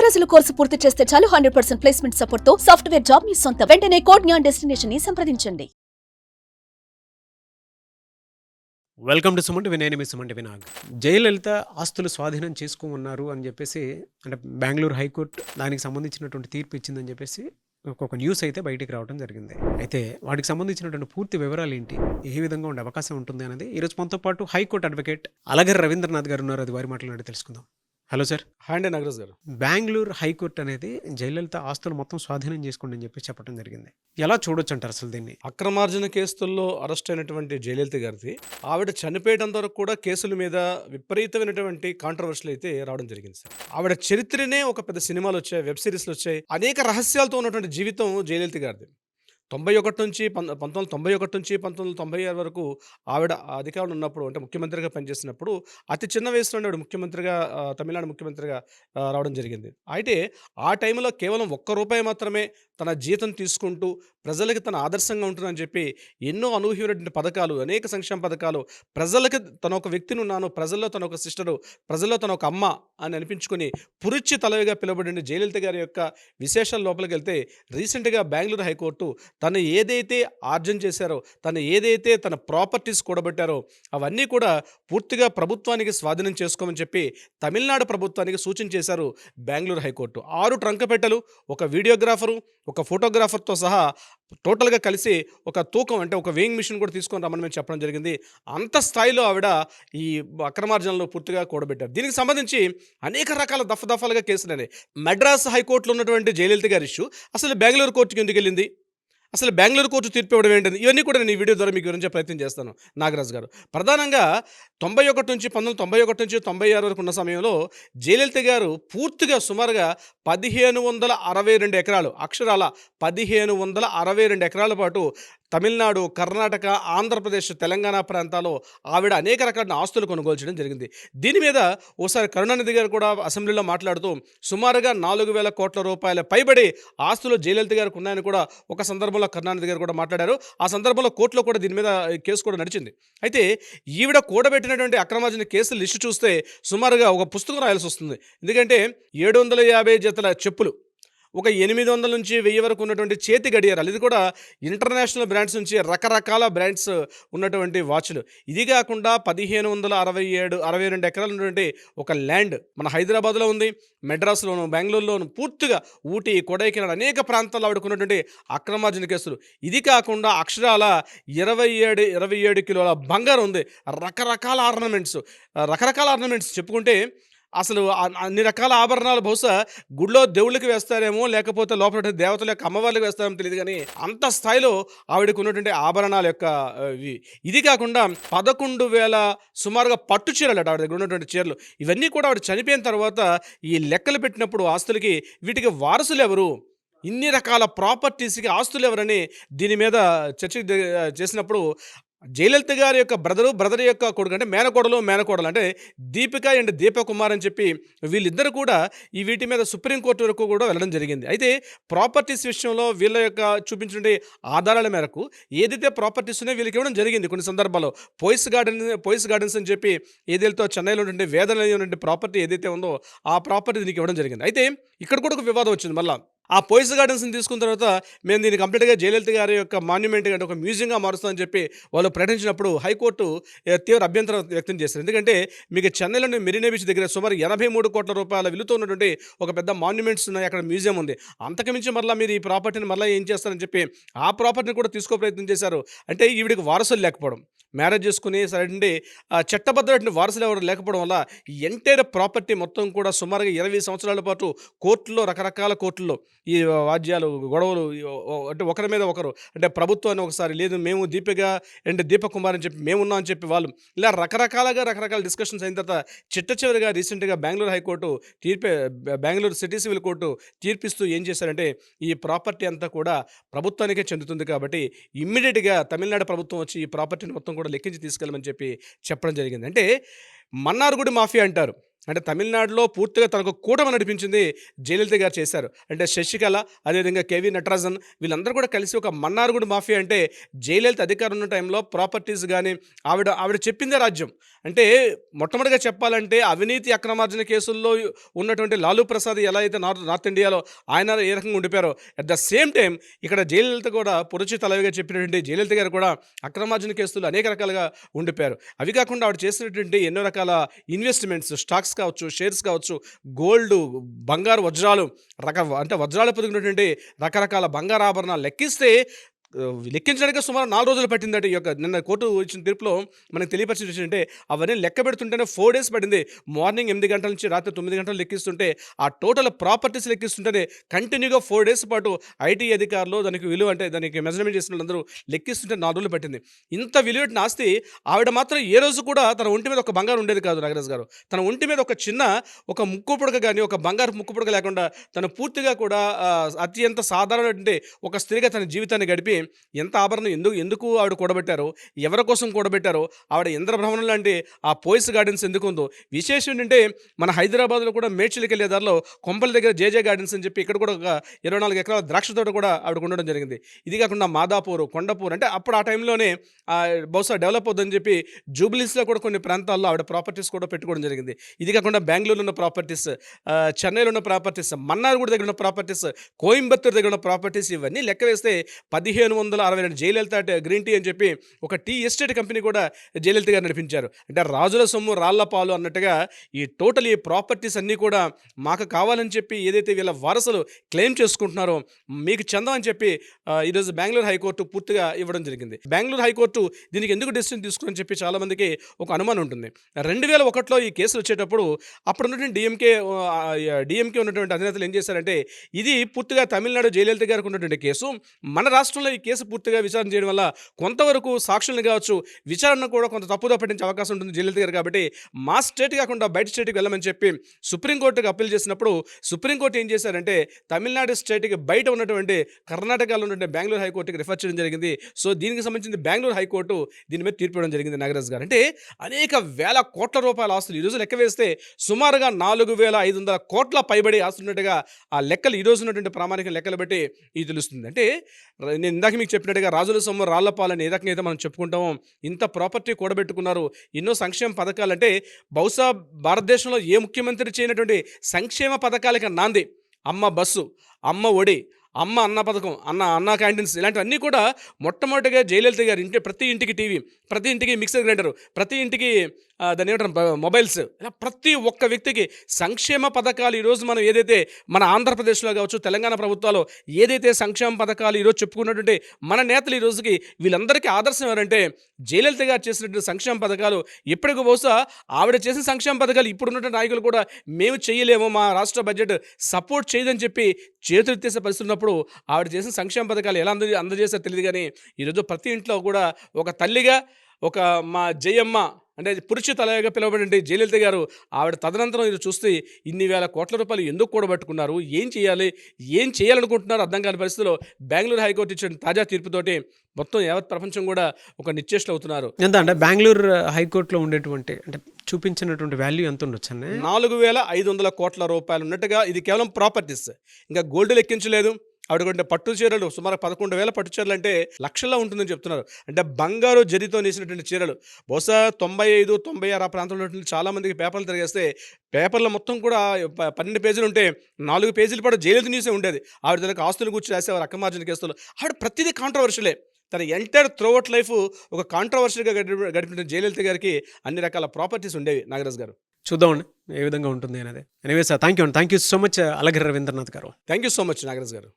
రోజుల కోర్సు పూర్తి చేస్తే చాలు 100% ప్లేస్మెంట్ సపోర్ట్ తో సాఫ్ట్వేర్ జాబ్ మీ సొంతం. వెంటనే కోడ్ జ్ఞాన్ డెస్టినేషన్ ని సంప్రదించండి. వెల్కమ్ టు సుమంటి వినయని మీ సుమంటి వినాగ్. జయలలిత ఆస్తులు స్వాధీనం చేసుకోమన్నారు అని చెప్పేసి అంటే బెంగళూరు హైకోర్టు దానికి సంబంధించినటువంటి తీర్పు ఇచ్చిందని చెప్పేసి ఒక న్యూస్ అయితే బయటికి రావడం జరిగింది. అయితే వాటికి సంబంధించినటువంటి పూర్తి వివరాలు ఏంటి, ఏ విధంగా ఉండే అవకాశం ఉంటుంది అనేది ఈరోజు మనతో పాటు హైకోర్టు అడ్వకేట్ అలగర్ రవీంద్రనాథ్ గారు ఉన్నారు. అది వారి మాట్లాడి తెలుసుకుందాం. Hello sir. హాయ్ అండి నాగరాజ్ గారు. బెంగళూరు హైకోర్టు అనేది జయలలిత ఆస్తులు మొత్తం స్వాధీనం చేసుకోండి అని చెప్పి చెప్పడం జరిగింది. ఎలా చూడొచ్చు అంటారు అసలు దీన్ని? అక్రమార్జన కేసుల్లో అరెస్ట్ అయినటువంటి జయలలిత గారిది ఆవిడ చనిపోయేటంత వరకు కూడా కేసుల మీద విపరీతమైనటువంటి కాంట్రవర్షియల్ అయితే రావడం జరిగింది సార్. ఆవిడ చరిత్రనే ఒక పెద్ద సినిమాలు వచ్చాయి, వెబ్ సిరీస్లు వచ్చాయి, అనేక రహస్యాలతో ఉన్నటువంటి జీవితం జయలలిత గారిది. 91 నుంచి 1991 నుంచి 1996 వరకు ఆవిడ అధికారంలో ఉన్నప్పుడు, అంటే ముఖ్యమంత్రిగా పనిచేసినప్పుడు అతి చిన్న వయసులోనే ఆవిడ ముఖ్యమంత్రిగా తమిళనాడు ముఖ్యమంత్రిగా రావడం జరిగింది. అయితే ఆ టైంలో కేవలం ₹1 మాత్రమే తన జీతం తీసుకుంటూ ప్రజలకి తన ఆదర్శంగా ఉంటుందని చెప్పి ఎన్నో అనూహ్యమైనటువంటి పథకాలు, అనేక సంక్షేమ పథకాలు, ప్రజలకి తన ఒక వ్యక్తిని ఉన్నాను, ప్రజల్లో తన ఒక సిస్టరు, ప్రజల్లో తన ఒక అమ్మ అని అనిపించుకొని పురుచి తలవిగా పిలువబడిన జయలలిత గారి యొక్క విశేషాల లోపలికి వెళ్తే రీసెంట్గా బెంగళూరు హైకోర్టు తను ఏదైతే ఆర్జన చేశారో, తను ఏదైతే తన ప్రాపర్టీస్ కూడబెట్టారో అవన్నీ కూడా పూర్తిగా ప్రభుత్వానికి స్వాధీనం చేసుకోమని చెప్పి తమిళనాడు ప్రభుత్వానికి సూచన చేశారు బెంగళూరు హైకోర్టు. 6 ట్రంకపెట్టెలు, ఒక వీడియోగ్రాఫరు, ఒక ఫోటోగ్రాఫర్తో సహా టోటల్గా కలిసి ఒక తూకం, అంటే ఒక వేయింగ్ మిషన్ కూడా తీసుకొని రమ్మని మేము చెప్పడం జరిగింది. అంత స్థాయిలో ఆవిడ ఈ అక్రమార్జనలో పూర్తిగా కూడబెట్టారు. దీనికి సంబంధించి అనేక రకాల దఫాలుగా కేసులని మద్రాస్ హైకోర్టులో ఉన్నటువంటి జయలలిత గారి ఇష్యూ అసలు బెంగళూరు కోర్టుకి ఎందుకు వెళ్ళింది, అసలు బెంగళూరు కోర్టు తీర్పు ఇవ్వడం ఏంటంటే ఇవన్నీ కూడా నేను ఈ వీడియో ద్వారా మీకు వివరించే ప్రయత్నం చేస్తాను నాగరాజ్ గారు. ప్రధానంగా 1991 నుంచి 96 వరకు ఉన్న సమయంలో జయలలిత గారు పూర్తిగా సుమారుగా 1562 ఎకరాలు, అక్షరాల 1562 ఎకరాల పాటు తమిళనాడు, కర్ణాటక, ఆంధ్రప్రదేశ్, తెలంగాణ ప్రాంతాల్లో ఆవిడ అనేక రకాల ఆస్తులు కొనుగోలు చేయడం జరిగింది. దీని మీద ఓసారి కరుణానిధి గారు కూడా అసెంబ్లీలో మాట్లాడుతూ సుమారుగా 4,000 కోట్ల రూపాయల పైబడి ఆస్తులు జయలలిత గారికి ఉన్నాయని కూడా ఒక సందర్భంలో కరుణానిధి గారు కూడా మాట్లాడారు. ఆ సందర్భంలో కోర్టులో కూడా దీని మీద కేసు కూడా నడిచింది. అయితే ఈవిడ కూడబెట్టినటువంటి అక్రమార్జన కేసుల లిస్టు చూస్తే సుమారుగా ఒక పుస్తకం రాయాల్సి వస్తుంది. ఎందుకంటే 750 జతల చెప్పులు, ఒక 800 నుంచి 1000 వరకు ఉన్నటువంటి చేతి గడియారాలు, ఇది కూడా ఇంటర్నేషనల్ బ్రాండ్స్ నుంచి రకరకాల బ్రాండ్స్ ఉన్నటువంటి వాచ్లు, ఇది కాకుండా 1562 ఎకరాలు ఉన్నటువంటి ఒక ల్యాండ్ మన హైదరాబాద్లో ఉంది, మెడ్రాస్లోను, బెంగళూరులోను, పూర్తిగా ఊటీ, కొడైకెనాల్ అనేక ప్రాంతాల్లో ఆవిడకున్నటువంటి అక్రమార్జన కేసులు. ఇది కాకుండా అక్షరాల 27 కిలోల బంగారం ఉంది, రకరకాల ఆర్నమెంట్స్ చెప్పుకుంటే అసలు అన్ని రకాల ఆభరణాలు బహుశా గుడిలో దేవుళ్ళకి వేస్తారేమో, లేకపోతే లోపల దేవతల యొక్క అమ్మవార్లకు వేస్తారేమో తెలియదు, కానీ అంత స్థాయిలో ఆవిడకు ఉన్నటువంటి ఆభరణాల యొక్క ఇది కాకుండా 11,000 సుమారుగా పట్టు చీరలు ఆవిడ దగ్గర ఉన్నటువంటి చీరలు, ఇవన్నీ కూడా ఆవిడ చనిపోయిన తర్వాత ఈ లెక్కలు పెట్టినప్పుడు ఆస్తులకి వీటికి వారసులు ఎవరు, ఇన్ని రకాల ప్రాపర్టీస్కి ఆస్తులు ఎవరని దీని మీద చర్చ చేసినప్పుడు జయలలిత గారి యొక్క బ్రదర్ యొక్క కొడుకు, అంటే మేనకోడలు అంటే దీపిక అండ్ దీపకుమార్ అని చెప్పి వీళ్ళిద్దరు కూడా ఈ వీటి మీద సుప్రీంకోర్టు వరకు కూడా వెళ్ళడం జరిగింది. అయితే ప్రాపర్టీస్ విషయంలో వీళ్ళ యొక్క చూపించిన ఆధారాల మేరకు ఏదైతే ప్రాపర్టీస్ ఉన్నాయో వీళ్ళకి ఇవ్వడం జరిగింది. కొన్ని సందర్భాల్లో పోయిస్ గార్డెన్స్ అని చెప్పి ఏదైతే చెన్నైలో ఉండే వేదన ప్రాపర్టీ ఏదైతే ఉందో ఆ ప్రాపర్టీ దీనికి ఇవ్వడం జరిగింది. అయితే ఇక్కడ కూడా ఒక వివాదం వచ్చింది. మళ్ళీ ఆ పోయిస్ గార్డెన్స్ని తీసుకున్న తర్వాత మేము దీన్ని కంప్లీట్గా జయలలిత గారి యొక్క మాన్యుమెంట్ అంటే ఒక మ్యూజియంగా మారుస్తామని చెప్పి వాళ్ళు ప్రకటించినప్పుడు హైకోర్టు తీవ్ర అభ్యంతరం వ్యక్తం చేశారు. ఎందుకంటే మీకు చెన్నైలోని మెరీనా బీచ్ దగ్గర సుమారు 83 కోట్ల రూపాయల విలువతో ఉన్నటువంటి ఒక పెద్ద మాన్యుమెంట్స్ ఉన్నాయి, అక్కడ మ్యూజియం ఉంది. అంతకుమించి మళ్ళీ మీరు ఈ ప్రాపర్టీని మళ్ళీ ఏం చేస్తారని చెప్పి ఆ ప్రాపర్టీని కూడా తీసుకో ప్రయత్నం చేశారు. అంటే ఈవిడికి వారసులు లేకపోవడం, మ్యారేజ్ చేసుకుని సరే చట్టబద్ధమైన వారసులు ఎవరు లేకపోవడం వల్ల ఈ ఎంటైర్ ప్రాపర్టీ మొత్తం కూడా సుమారుగా 20 సంవత్సరాల పాటు కోర్టులో, రకరకాల కోర్టుల్లో ఈ వాద్యాలు, గొడవలు, అంటే ఒకరి మీద ఒకరు, అంటే ప్రభుత్వాన్ని ఒకసారి లేదు మేము దీపిక అండ్ దీపకుమార్ అని చెప్పి మేమున్నాం అని చెప్పి వాళ్ళు ఇలా రకరకాల డిస్కషన్స్ అయిన తర్వాత చివరిగా రీసెంట్గా Bengaluru high court Bengaluru city civil court తీర్పిస్తూ ఏం చేశారంటే ఈ ప్రాపర్టీ అంతా కూడా ప్రభుత్వానికే చెందుతుంది కాబట్టి ఇమ్మీడియట్గా తమిళనాడు ప్రభుత్వం వచ్చి ఈ ప్రాపర్టీని మొత్తం కూడా లెక్కించి తీసుకెళ్ళమని చెప్పి చెప్పడం జరిగింది. అంటే మన్నార్గుడి మాఫియా అంటారు. అంటే తమిళనాడులో పూర్తిగా తనకు కూటమి నడిపించింది జయలలిత గారు చేశారు. అంటే శశికళ, అదేవిధంగా కేవీ నటరాజన్ వీళ్ళందరూ కూడా కలిసి ఒక మన్నార్గుడి మాఫియా. అంటే జయలలిత అధికారం ఉన్న టైంలో ప్రాపర్టీస్ కానీ ఆవిడ చెప్పిందే రాజ్యం. అంటే మొట్టమొదటిగా చెప్పాలంటే అవినీతి అక్రమార్జన కేసుల్లో ఉన్నటువంటి లాలూ ప్రసాద్ ఎలా అయితే నార్త్ ఇండియాలో ఆయన ఏ రకంగా ఉండిపోయారో, అట్ ద సేమ్ టైం ఇక్కడ జయలలిత కూడా పురచి తలవిగా చెప్పినటువంటి జయలలిత గారు కూడా అక్రమార్జన కేసులు అనేక రకాలుగా ఉండిపోయారు. అవి కాకుండా ఆవిడ చేసినటువంటి ఎన్నో రకాల ఇన్వెస్ట్మెంట్స్, స్టాక్స్ కావచ్చు, షేర్స్ కావచ్చు, గోల్డ్, బంగారు వజ్రాలు, అంటే వజ్రాలు పొదిగినటువంటి రకరకాల బంగారు ఆభరణాలు లెక్కించడానికి సుమారు 4 రోజులు పట్టిందంటే ఈ యొక్క నిన్న కోర్టు ఇచ్చిన తీర్పులో మనకు తెలియపరిచిన విషయం అంటే అవన్నీ లెక్క పెడుతుంటేనే 4 days పట్టింది. మార్నింగ్ 8 గంటల నుంచి రాత్రి 9 గంటలు లెక్కిస్తుంటే ఆ టోటల్ ప్రాపర్టీస్ లెక్కిస్తుంటేనే కంటిన్యూగా 4 days పాటు ఐటీ అధికారులు దానికి విలువ అంటే దానికి మెజర్మెంట్ చేసిన వాళ్ళందరూ లెక్కిస్తుంటే 4 రోజులు పట్టింది. ఇంత విలువైన ఆస్తి ఆవిడ మాత్రం ఏ రోజు కూడా తన ఒంటి మీద ఒక బంగారు ఉండేది కాదు నాగరాజు గారు. తన ఒంటి మీద ఒక ముక్కు పుడక కానీ ఒక బంగారు ముక్కు పుడక లేకుండా తను పూర్తిగా కూడా అత్యంత సాధారణ ఒక స్త్రీగా తన జీవితాన్ని గడిపి ఎంత ఆభరణం ఎందుకు ఆవిడ కూడబెట్టారో, ఎవరి కోసం కూడబెట్టారో, ఆవిడ ఇంద్రభ్రమణం లాంటి ఆ పోయిస్ గార్డెన్స్ ఎందుకు ఉందో. విశేషం ఏంటంటే మన హైదరాబాద్లో కూడా మేడ్చల్కి వెళ్ళే దారిలో కొంపల దగ్గర జేజే గార్డెన్స్ అని చెప్పి ఇక్కడ కూడా ఒక 24 ఎకరాల ద్రాక్ష తోట కూడా ఆవిడ ఉండడం జరిగింది. ఇది కాకుండా మాదాపూర్, కొండపూర్ అంటే అప్పుడు ఆ టైంలోనే బహుశా డెవలప్ అవుతుందని చెప్పి జూబ్లీస్లో కూడా కొన్ని ప్రాంతాల్లో ఆవిడ ప్రాపర్టీస్ కూడా పెట్టుకోవడం జరిగింది. ఇది కాకుండా బెంగళూరులో ఉన్న ప్రాపర్టీస్, చెన్నైలో ఉన్న ప్రాపర్టీస్, మన్నార్గుడి దగ్గర ఉన్న ప్రాపర్టీస్, కోయంబత్తూరు దగ్గర ఉన్న ప్రాపర్టీస్ ఇవన్నీ లెక్క వేస్తే 1562 జయలలిత గ్రీన్ టీ అని చెప్పి ఒక టీ ఎస్టేట్ కంపెనీ కూడా జయలలిత గారు నడిపించారు. అంటే రాజుల సొమ్ము రాళ్ల పాలు అన్నట్టుగా ఈ టోటల్ ఈ ప్రాపర్టీస్ అన్నీ కూడా మాకు కావాలని చెప్పి ఏదైతే వీళ్ళ వారసులు క్లెయిమ్ చేసుకుంటున్నారో మీకు చందం అని చెప్పి ఈరోజు బెంగళూరు హైకోర్టు పూర్తిగా ఇవ్వడం జరిగింది. బెంగళూరు హైకోర్టు దీనికి ఎందుకు డెసిషన్ తీసుకుని చెప్పి చాలామందికి ఒక అనుమానం ఉంటుంది. 2001లో ఈ కేసులు వచ్చేటప్పుడు అప్పుడు ఉన్నటువంటి డిఎంకే ఉన్నటువంటి అధినేతలు ఏం చేశారంటే ఇది పూర్తిగా తమిళనాడు జయలలిత గారికి ఉన్నటువంటి కేసు, మన రాష్ట్రంలో ఈ కేసు పూర్తిగా విచారణ చేయడం వల్ల కొంతవరకు సాక్షులను కావచ్చు విచారణ కూడా కొంత తప్పుదో పట్టించే అవకాశం ఉంటుంది జయలలిత గారు. కాబట్టి మా స్టేట్ కాకుండా బయట స్టేట్కి వెళ్ళమని చెప్పి సుప్రీంకోర్టుకి అప్పీల్ చేసినప్పుడు సుప్రీంకోర్టు ఏం చేశారంటే తమిళనాడు స్టేట్కి బయట ఉన్నటువంటి కర్ణాటకలో ఉన్నటువంటి బెంగళూరు హైకోర్టుకి రిఫర్ చేయడం జరిగింది. సో దీనికి సంబంధించి బెంగళూరు హైకోర్టు దీని మీద తీర్పు ఇవ్వడం జరిగింది. నాగరాజు గారు అంటే అనేక వేల కోట్ల రూపాయల ఆస్తులు ఈరోజు లెక్క వేస్తే సుమారుగా 4500 కోట్ల పైబడి ఆస్తున్నట్టుగా ఆ లెక్కలు ఈరోజు ఉన్నటువంటి ప్రామాణిక లెక్కలు బట్టి ఇది తెలుస్తుంది. అంటే నేను ఇందాక మీకు చెప్పినట్టుగా రాజుల సొమ్ము రాళ్లపాలని ఏ రకంగా అయితే మనం చెప్పుకుంటామో ఇంత ప్రాపర్టీ కూడబెట్టుకున్నారు. ఎన్నో సంక్షేమ పథకాలు అంటే బహుశా భారతదేశంలో ఏ ముఖ్యమంత్రి చేయనటువంటి సంక్షేమ పథకాలకి నాంది అమ్మ బస్సు, అమ్మ ఒడి, అమ్మ అన్న పథకం, అన్న క్యాంటీన్స్ ఇలాంటివన్నీ కూడా మొట్టమొదటిగా జయలలిత గారు ప్రతి ఇంటికి టీవీ, ప్రతి ఇంటికి మిక్సర్ గ్రైండర్, ప్రతి ఇంటికి దాన్ని ఏమంటారు మొబైల్స్, ఇలా ప్రతి ఒక్క వ్యక్తికి సంక్షేమ పథకాలు ఈరోజు మనం ఏదైతే మన ఆంధ్రప్రదేశ్లో కావచ్చు తెలంగాణ ప్రభుత్వాలు ఏదైతే సంక్షేమ పథకాలు ఈరోజు చెప్పుకున్నటువంటి మన నేతలు ఈ రోజుకి వీళ్ళందరికీ ఆదర్శం ఎవరంటే జయలలిత గారు చేసినటువంటి సంక్షేమ పథకాలు. ఇప్పటికి బహుశా ఆవిడ చేసిన సంక్షేమ పథకాలు ఇప్పుడున్నటువంటి నాయకులు కూడా మేము చేయలేము, మా రాష్ట్ర బడ్జెట్ సపోర్ట్ చేయదని చెప్పి చేతులెత్తేసే పరిస్థితి ఉన్నప్పుడు ఆవిడ చేసిన సంక్షేమ పథకాలు ఎలా అందజేస్తారో తెలియదు. కానీ ఈరోజు ప్రతి ఇంట్లో కూడా ఒక తల్లిగా ఒక మా జయమ్మ అంటే పురుష తలగా పిలువబడి జయలలిత గారు ఆవిడ తదనంతరం ఇది చూస్తే ఇన్ని వేల కోట్ల రూపాయలు ఎందుకు కూడబెట్టుకున్నారు, ఏం చేయాలనుకుంటున్నారు అర్థం కాని పరిస్థితిలో బెంగళూరు హైకోర్టు ఇచ్చిన తాజా తీర్పుతోటి మొత్తం యావత్ ప్రపంచం కూడా ఒక నిశ్చేష్లు అవుతున్నారు. ఎంత అంటే బెంగళూరు హైకోర్టులో ఉండేటువంటి అంటే చూపించినటువంటి వాల్యూ ఎంత ఉండొచ్చు అన్న 4500 కోట్ల రూపాయలు ఉన్నట్టుగా. ఇది కేవలం ప్రాపర్టీస్, ఇంకా గోల్డ్ లెక్కించలేదు. ఆవిడ పట్టు చీరలు సుమారు 11,000 పట్టు చీరలు అంటే లక్షల్లో ఉంటుందని చెప్తున్నారు. అంటే బంగారు జరీతో నేసినటువంటి చీరలు బహుశా 95, 96 ఆ ప్రాంతంలో ఉన్నటువంటి చాలామందికి పేపర్లు తిరిగేస్తే పేపర్లో మొత్తం కూడా 12 పేజీలు ఉంటే 4 పేజీలు పాటు జయలలిత న్యూసే ఉండేది. ఆవిడ తనకు ఆస్తులు కూర్చి రాసేవారు అక్రమార్జన కేసులు. ఆవిడ ప్రతిదీ కాంట్రవర్షియలే. తన ఎంటైర్ త్రూఅవుట్ లైఫ్ ఒక కాంట్రవర్షియల్గా గడిపిన జయలలిత గారికి అన్ని రకాల ప్రాపర్టీస్ ఉండేవి. నాగరాజు గారు చూద్దామండి ఏ విధంగా ఉంటుంది అనేది. Anyways thank you so much Alagiri Ravindranath garu. Thank you so much Nagaraju గారు.